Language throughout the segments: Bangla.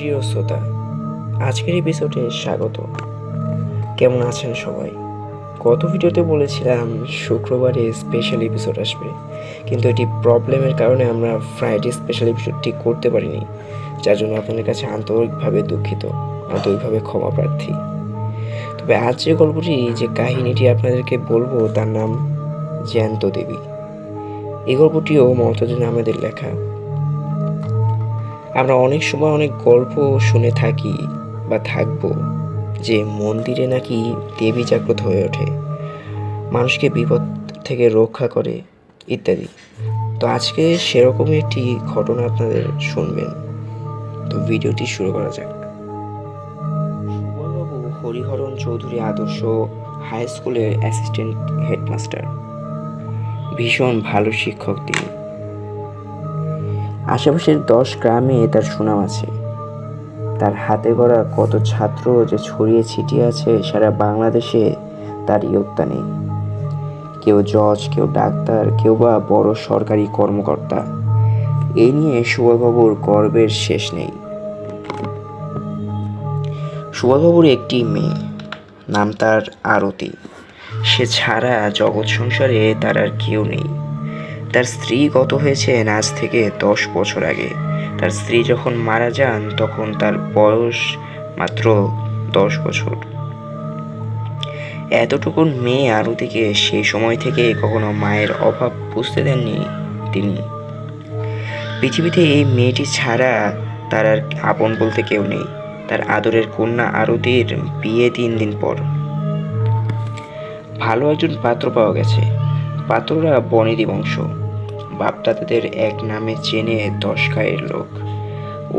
প্রিয় শ্রোতা, আজকের এপিসোডে স্বাগত। কেমন আছেন সবাই? গত ভিডিওতে বলেছিলাম শুক্রবারে স্পেশাল এপিসোড আসবে, কিন্তু এটি প্রবলেমের কারণে আমরা ফ্রাইডে স্পেশাল এপিসোডটি করতে পারিনি, যার জন্য আপনাদের কাছে আন্তরিকভাবে দুঃখিত, আন্তরিকভাবে ক্ষমা প্রার্থী। তবে আজ যে গল্পটি, যে কাহিনীটি আপনাদেরকে বলবো, তার নাম জ্যান্ত দেবী। এই গল্পটিও মমতাজুল আহমেদের লেখা। আমরা অনেক সময় অনেক গল্প শুনে থাকি বা থাকবো যে মন্দিরে নাকি দেবী জাগ্রত হয়ে ওঠে, মানুষকে বিপদ থেকে রক্ষা করে ইত্যাদি। তো আজকে সেরকমই একটি ঘটনা আপনাদের শুনবেন। তো ভিডিওটি শুরু করা যাক। সুবলবাবু হরিহরণ চৌধুরী আদর্শ হাই স্কুলের অ্যাসিস্ট্যান্ট হেডমাস্টার। ভীষণ ভালো শিক্ষক তিনি। আশেপাশের 10 গ্রামে তার সুনাম আছে। তার হাতে গড়া কত ছাত্র যে ছড়িয়ে ছিটিয়ে আছে সারা বাংলাদেশে, তার ইয়ত্তা নেই। কেউ জজ, কেউ ডাক্তার, কেউ বা বড় সরকারি কর্মকর্তা। এই নিয়ে সুবলবাবুর গর্বের শেষ নেই। সুবলবাবুর একটি মেয়ে, নাম তার আরতি। সে ছাড়া জগৎ সংসারে তার আর কেউ নেই। তার স্ত্রী গত হয়েছেন আজ থেকে 10 বছর আগে। তার স্ত্রী যখন মারা যান তখন তার বয়স মাত্র 10 বছর। এতটুকুন মেয়ে আরতিকে সেই সময় থেকে কখনো মায়ের অভাব বুঝতে দেননি তিনি। পৃথিবীতে এই মেয়েটি ছাড়া তার আর আপন বলতে কেউ নেই। তার আদরের কন্যা আরতির বিয়ে 3 দিন পর ভালো একজন পাত্র পাওয়া গেছে। পাত্ররা বনেদি বংশ, বাপদাদাদের এক নামে চেনে 10 গাঁয়ের লোক।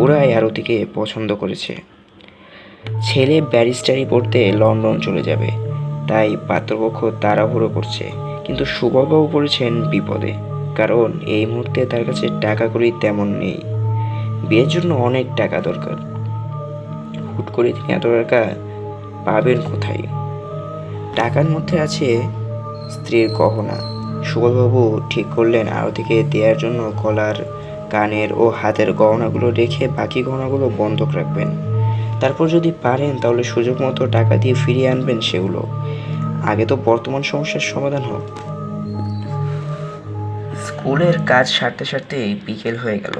ওরাই আরতিকে পছন্দ করেছে। ছেলে ব্যারিস্টারি পড়তে লন্ডন চলে যাবে, তাই পাত্রপক্ষ তাড়াহুড়ো করছে। কিন্তু সুবলবাবু পড়েছেন বিপদে, কারণ এই মুহূর্তে তার কাছে টাকা কড়ি তেমন নেই। বিয়ের জন্য অনেক টাকা দরকার। হুট করে তিনি এত টাকা পাবেন কোথায়? টাকার মধ্যে আছে স্ত্রীর গহনা। সুবলবাবু ঠিক করলেন আরতিকে দেওয়ার জন্য গলার, কানের ও হাতের গহনাগুলো রেখে বাকি গহনাগুলো বন্ধক রাখবেন। তারপর যদি পারেন তাহলে সুযোগ মতো টাকা দিয়ে ফিরিয়ে আনবেন সেগুলো। আগে তো বর্তমান সমস্যার সমাধান হোক। স্কুলের কাজ সারতে সারতেই বিকেল হয়ে গেল।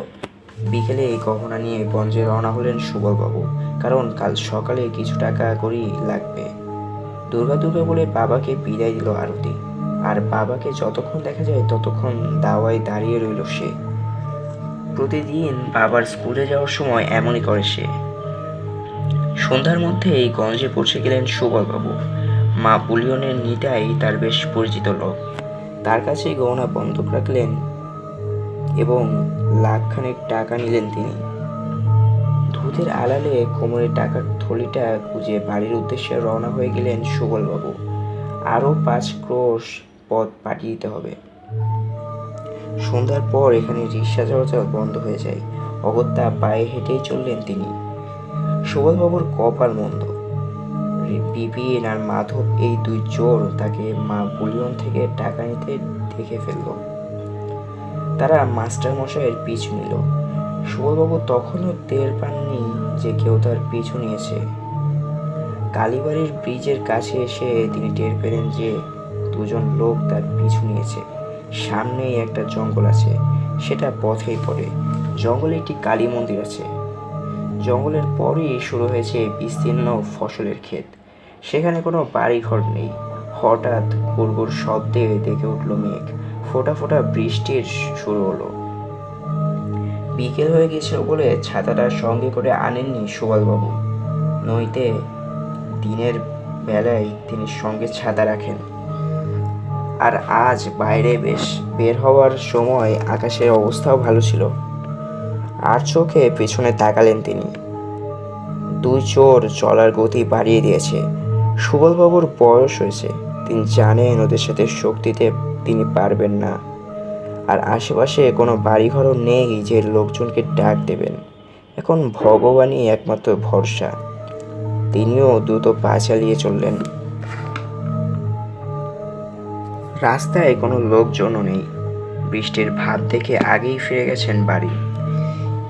বিকেলে এই গহনা নিয়ে গঞ্জে রওনা হলেন সুবলবাবু, কারণ কাল সকালে কিছু টাকা করেই লাগবে। দুর্গা দুর্গা বলে বাবাকে বিদায় দিল আরতি। আর বাবাকে যতক্ষণ দেখা যায় ততক্ষণ দাওয়ায় দাঁড়িয়ে রইল সে। প্রতিদিন বাবার স্কুলে যাওয়ার সময় এমনই করে সে। সন্ধ্যার মধ্যে এই গঞ্জে পৌঁছে গেলেন সুবলবাবু। মা বুলিয়নের নিতাই তার বেশ পরিচিত লোক। তার কাছেই গহনা বন্ধক রাখলেন এবং লাখখানেক টাকা নিলেন তিনি। ধুতের আড়ালে কোমরে টাকার থলিটা গুজে বাড়ির উদ্দেশ্যে রওনা হয়ে গেলেন সুবলবাবু। আরও 5 ক্রোশ পথ পাঠিয়ে দিতে হবে। সন্ধ্যার পর এখানে রিক্সা চলাচল বন্ধ হয়ে যায়। অগত্যা পায়ে হেঁটেই চললেন তিনি। সুবলবাবুর কপাল মন্দ। বিপিন আর মাধব, এই 2 চোর তাকে মা বুলিয়ন থেকে টাকা নিতে দেখে ফেলল। তারা মাস্টার মশাইয়ের পিছু নিল। সুবলবাবু তখনও টের পাননি যে কেউ তার পিছু নিয়েছে। কালীবাড়ির ব্রিজের কাছে এসে তিনি টের পেলেন যে 2জন লোক তার পিছু নিয়েছে। সামনেই একটা জঙ্গল আছে, সেটা পথেই পড়ে। জঙ্গলে একটি কালী মন্দির আছে। জঙ্গলের পরই শুরু হয়েছে বিস্তীর্ণ ফসলের ক্ষেত। সেখানে কোনো বাড়ি ঘর নেই। হঠাৎ গুড়গুড় শব্দে ডেকে উঠল মেঘ। ফোঁটা ফোঁটা বৃষ্টির শুরু হলো। বিকেল হয়ে গেছিল বলে ছাতাটা সঙ্গে করে আনেননি সুবলবাবু, নইতে দিনের বেলায় তিনি সঙ্গে ছাতা রাখেন। আর আজ বাইরে বেশ বের হওয়ার সময় আকাশের অবস্থাও ভালো ছিল। আর চোখে পেছনে তাকালেন তিনি। 2 চোর চলার গতি বাড়িয়ে দিয়েছে। সুবলবাবুর বয়স হয়েছে, তিনি জানেন ওদের সাথে শক্তিতে তিনি পারবেন না। আর আশেপাশে কোনো বাড়িঘরও নেই যে লোকজনকে ডাক দেবেন। এখন ভগবানই একমাত্র ভরসা। তিনিও দ্রুত পা চালিয়ে চললেন। রাস্তায় কোনো লোকজনও নেই। বৃষ্টির ভাব দেখে আগেই ফিরে গেছেন বাড়ি।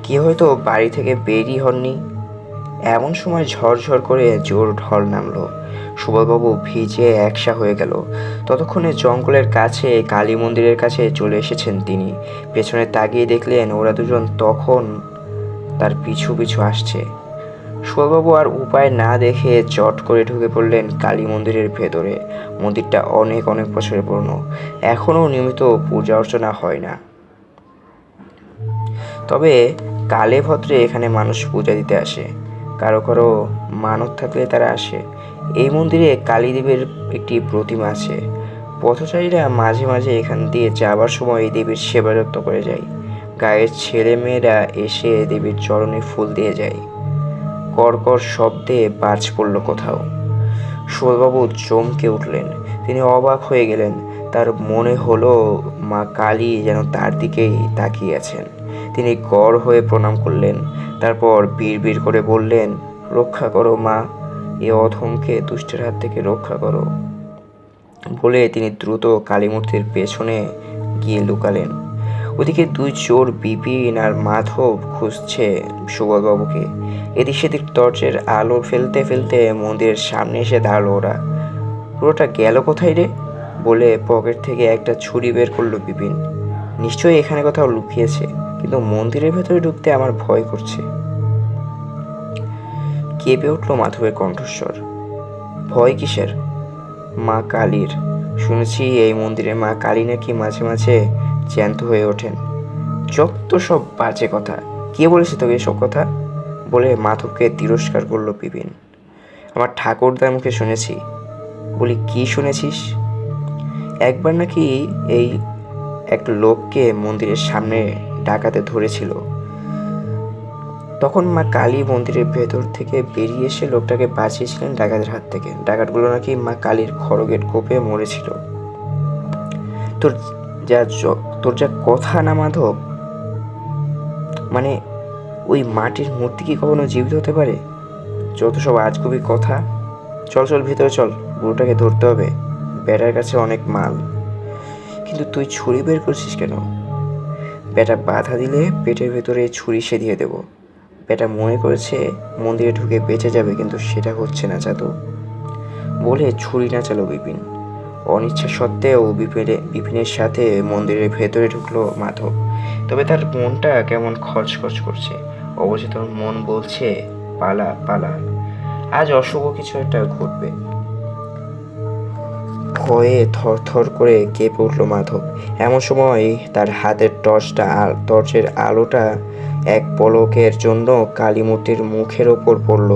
কেউ হয়তো বাড়ি থেকে বেরই হননি। এমন সময় ঝরঝর করে জোর ঢল নামলো। সুবলবাবু ভিজে একসা হয়ে গেল। ততক্ষণে জঙ্গলের কাছে কালী মন্দিরের কাছে চলে এসেছেন তিনি। পেছনে তাকিয়ে দেখলেন ওরা দুজন তখন তার পিছু পিছু আসছে। সুবলবাবু আর উপায় না দেখে চট করে ঢুকে পড়লেন কালী মন্দিরের ভেতরে। মন্দিরটা অনেক অনেক বছরের পুরনো, এখনও নিয়মিত পূজা অর্চনা হয় না। তবে কালে ভদ্রে এখানে মানুষ পূজা দিতে আসে, কারো কারো মানত থাকলে তারা আসে। এই মন্দিরে কালীদেবীর একটি প্রতিমা আছে। পথচারীরা মাঝে মাঝে এখান দিয়ে যাবার সময় এই দেবীর সেবা যত্ন করে যায়। গায়ের ছেলে মেয়েরা এসে দেবীর চরণে ফুল দিয়ে যায়। কড়কড় শব্দে বাজ পড়ল কোথাও। সুবলবাবু চমকে উঠলেন। তিনি অবাক হয়ে গেলেন। তার মনে হলো মা কালী যেন তার দিকেই তাকিয়ে আছেন। তিনি গড় হয়ে প্রণাম করলেন। তারপর বিড়বিড় করে বললেন, রক্ষা করো মা, এ অধমকে দুষ্টের হাত থেকে রক্ষা করো। বলে তিনি দ্রুত কালীমূর্তির পেছনে গিয়ে লুকালেন। ওদিকে দুই চোর বিপিন আর মাধব খুঁজছে সুবলবাবুকে। এদিক সেদিক টর্চের আলো ফেলতে ফেলতে মন্দিরের সামনে এসে দাঁড়ালো ওরা। পুরোটা গেল কোথায় রে? বলে পকেট থেকে একটা ছুরি বের করলো বিপিন। নিশ্চয়ই এখানে কোথাও লুকিয়েছে, কিন্তু মন্দিরের ভেতরে ঢুকতে আমার ভয় করছে। কেঁপে উঠল মাধবের কণ্ঠস্বর। ভয় কিসের? মা কালীর। শুনেছি এই মন্দিরে মা কালী নাকি মাঝে মাঝে জ্যান্ত হয়ে ওঠেন। যত সব বাজে কথা! কে বলেছে তোকে এসব কথা? বলে মাধবকে তিরস্কার করলো বিপিন। আমার ঠাকুরদার মুখে শুনেছি। বলি, কি শুনেছিস? একবার নাকি এই এক লোককে মন্দিরের সামনে ডাকাতে ধরেছিল। তখন মা কালী মন্দিরের ভেতর থেকে বেরিয়ে এসে লোকটাকে বাঁচিয়েছিলেন ডাকাতের হাত থেকে। ডাকাতগুলো নাকি মা কালীর খড়গের কোপে মরেছিল। তোর তোর যা কথা না মাধব, মানে ওই মাটির মূর্তি কি কখনো জীবিত হতে পারে? যত সব আজগুবি কথা। চল চল ভিতরে চল, বুড়োটাকে ধরতে হবে। বেটার কাছে অনেক মাল। কিন্তু তুই ছুরি বের করছিস কেন? বেটা বাধা দিলে পেটের ভেতরে ছুরি সে দিয়ে দেবো। বেটা মনে করেছে মন্দিরে ঢুকে বেঁচে যাবে, কিন্তু সেটা হচ্ছে না জাদু। বলে ছুরি নাচালো বিপিন। অনিচ্ছা সত্ত্বেও বিপিনের সাথে মন্দিরের ভেতরে ঢুকলো মাধব। তবে তার মনটা কেমন খচখচ করছে। অবচেতন মন বলছে, পালা পালা, আজ অশুভ কিছু একটা ঘটবে। ভয়ে থরথর করে কেঁপে উঠল মাধব। এমন সময় তার হাতের টর্চের আলোটা এক পলকের জন্য কালীমূর্তির মুখের ওপর পড়ল।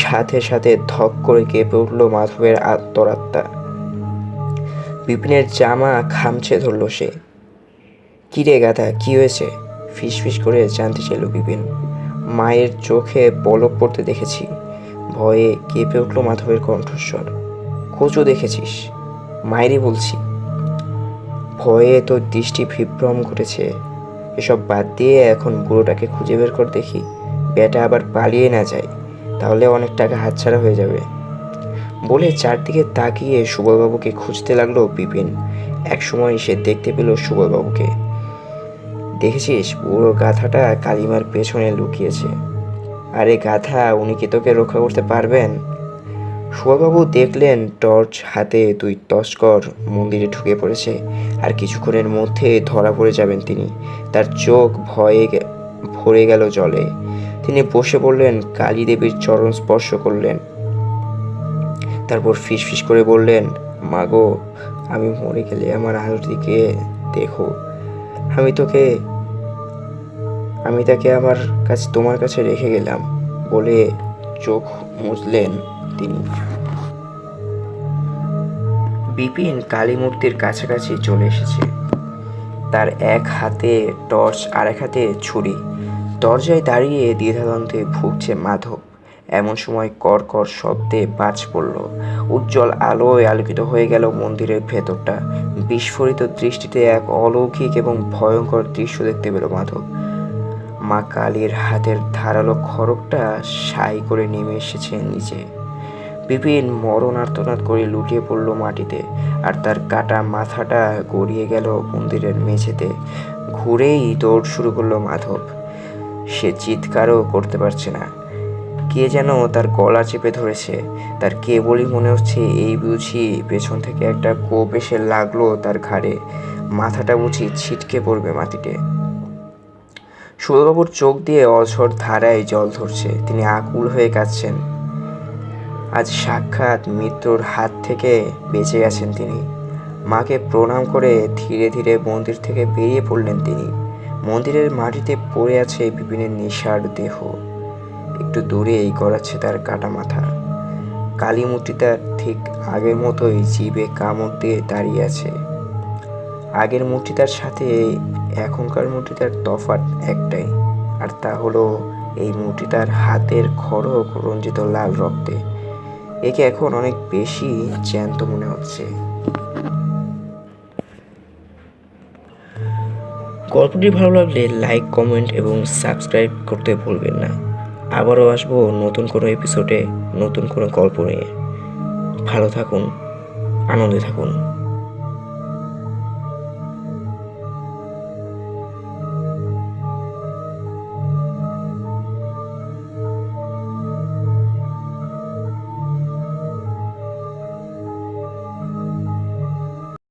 সাথে সাথে ধক করে কেঁপে উঠল মাধবের আত্মরাত্মা। বিপিনের জামা খামচে ধরল সে। কিরে গাধা, কি হয়েছে? ফিসফিস করে জানতে চাইল বিপিন। মায়ের চোখে পলক পড়তে দেখেছি। ভয়ে কেঁপে উঠল মাধবের কণ্ঠস্বর। কচু দেখেছিস? মায়েরই বলছি। ভয়ে তোর দৃষ্টি বিভ্রম ঘটেছে। এসব বাদ দিয়ে এখন বুড়োটাকে খুঁজে বের কর দেখি। বেটা আবার পালিয়ে না যায়, তাহলে অনেক টাকা হাতছাড়া হয়ে যাবে। বলে চারদিকে তাকিয়ে সুবলবাবুকে খুঁজতে লাগলো বিপিন। একসময় সে দেখতে পেল সুবলবাবুকে। দেখেছিস, বুড়ো গাধাটা কালিমার পেছনে লুকিয়েছে। আরে গাধা, উনি কি তোকে রক্ষা করতে পারবেন? সুবলবাবু দেখলেন টর্চ হাতে দুই তস্কর মন্দিরে ঢুকে পড়েছে। আর কিছুক্ষণের মধ্যে ধরা পড়ে যাবেন তিনি। তার চোখ ভয়ে ভরে গেল জলে। তিনি বসে পড়লেন, কালী দেবীর চরণ স্পর্শ করলেন। তারপর ফিসফিস করে বললেন, মাগো, আমি মরে গেলে আমার আলোর দিকে দেখো। আমি তাকে তোমার কাছে রেখে গেলাম। বলে চোখ মুছলেন তিনি। বিপিন কালী মূর্তির কাছাকাছি চলে এসেছে। তার এক হাতে টর্চ আর এক হাতে ছুরি। দরজায় দাঁড়িয়ে দ্বিধাদ্বন্দ্বে ভুগছে মাধব। এমন সময় কড়কড় শব্দে বাজ পড়ল। উজ্জ্বল আলোয় আলোকিত হয়ে গেল মন্দিরের ভেতরটা। বিস্ফোরিত দৃষ্টিতে এক অলৌকিক এবং ভয়ঙ্কর দৃশ্য দেখতে পেল মাধব। মা কালীর হাতের ধারালো খড়গটা সাই করে নেমে এসেছে নিচে। বিপিন মরণ আর্তনাদ করে লুটিয়ে পড়ল মাটিতে। আর তার কাটা মাথাটা গড়িয়ে গেল মন্দিরের মেঝেতে। ঘুরেই দৌড় শুরু করলো মাধব। সে চিৎকারও করতে পারছে না, কে যেন তার গলা চেপে ধরেছে। তার কেবলই মনে হচ্ছে এই বুঝি পেছন থেকে একটা কোপ এসে লাগলো তার ঘাড়ে, মাথাটা বুঝি ছিটকে পড়বে মাটিতে। সুরবাবুর চোখ দিয়ে অঝোর ধারায় জল ধরছে, তিনি আকুল হয়ে কাঁদছেন। আজ সাক্ষাৎ মৃত্যুর হাত থেকে বেঁচে গেছেন তিনি। মাকে প্রণাম করে ধীরে ধীরে মন্দির থেকে বেরিয়ে পড়লেন তিনি। মন্দিরের মাটিতে পড়ে আছে বিপিনের নিশার দেহ, একটু দূরেই গড়াচ্ছে তার কাটা মাথা। কালী মূর্তিটা ঠিক আগের মতোই জিভে কামড় দিয়ে দাঁড়িয়ে আছে। আগের মূর্তিটার সাথে এখনকার মূর্তিটার তফাৎ একটাই, আর তা হলো এই মূর্তিটার হাতের খড়ক রঞ্জিত লাল রক্তে। একে এখন অনেক বেশি জ্যান্ত মনে হচ্ছে। গল্পটি ভালো লাগলে লাইক, কমেন্ট এবং সাবস্ক্রাইব করতে ভুলবেন না। আবারও আসবো নতুন কোনো এপিসোডে, নতুন কোনো গল্প নিয়ে। ভালো থাকুন, আনন্দে থাকুন।